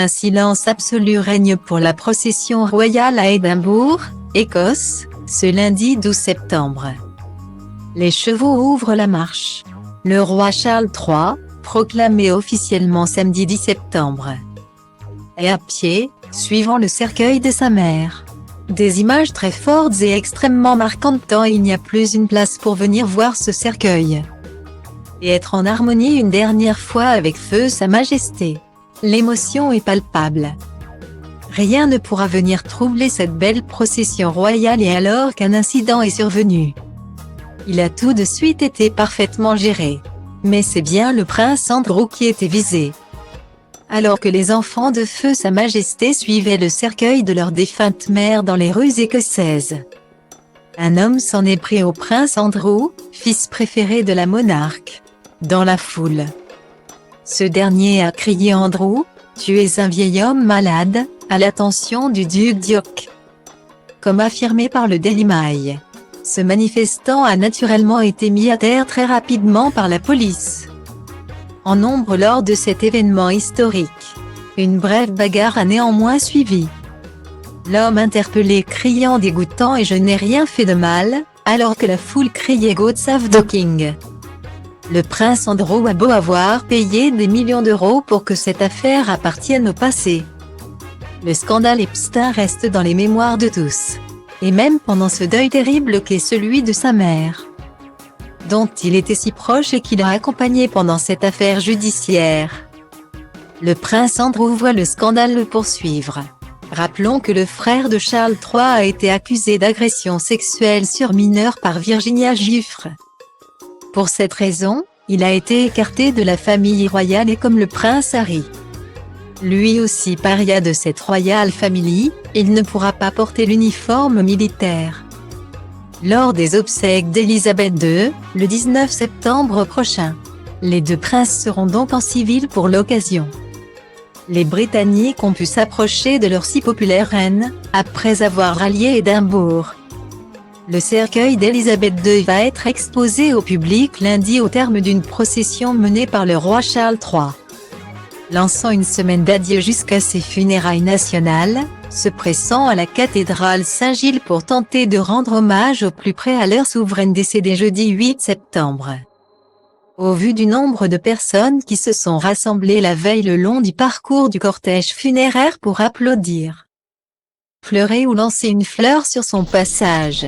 Un silence absolu règne pour la procession royale à Édimbourg, Écosse, ce lundi 12 septembre. Les chevaux ouvrent la marche. Le roi Charles III, proclamé officiellement samedi 10 septembre, est à pied, suivant le cercueil de sa mère. Des images très fortes et extrêmement marquantes tant il n'y a plus une place pour venir voir ce cercueil et être en harmonie une dernière fois avec feu Sa Majesté. L'émotion est palpable. Rien ne pourra venir troubler cette belle procession royale et alors qu'un incident est survenu. Il a tout de suite été parfaitement géré. Mais c'est bien le prince Andrew qui était visé. Alors que les enfants de feu Sa Majesté suivaient le cercueil de leur défunte mère dans les rues écossaises, un homme s'en est pris au prince Andrew, fils préféré de la monarque, dans la foule. Ce dernier a crié « Andrew, tu es un vieil homme malade », à l'attention du duc d'York. Comme affirmé par le Daily Mail, ce manifestant a naturellement été mis à terre très rapidement par la police. En nombre lors de cet événement historique, une brève bagarre a néanmoins suivi. L'homme interpellé criant dégoûtant et « je n'ai rien fait de mal », alors que la foule criait « God save the King ». Le prince Andrew a beau avoir payé des millions d'euros pour que cette affaire appartienne au passé. Le scandale Epstein reste dans les mémoires de tous. Et même pendant ce deuil terrible qu'est celui de sa mère, dont il était si proche et qu'il a accompagné pendant cette affaire judiciaire. Le prince Andrew voit le scandale le poursuivre. Rappelons que le frère de Charles III a été accusé d'agression sexuelle sur mineur par Virginia Giuffre. Pour cette raison, il a été écarté de la famille royale et comme le prince Harry, lui aussi paria de cette royal family, il ne pourra pas porter l'uniforme militaire lors des obsèques d'Élisabeth II, le 19 septembre prochain. Les deux princes seront donc en civil pour l'occasion. Les Britanniques ont pu s'approcher de leur si populaire reine, après avoir rallié Édimbourg. Le cercueil d'Élisabeth II va être exposé au public lundi au terme d'une procession menée par le roi Charles III. Lançant une semaine d'adieu jusqu'à ses funérailles nationales, se pressant à la cathédrale Saint-Gilles pour tenter de rendre hommage au plus près à leur souveraine décédée jeudi 8 septembre. Au vu du nombre de personnes qui se sont rassemblées la veille le long du parcours du cortège funéraire pour applaudir, pleurer ou lancer une fleur sur son passage,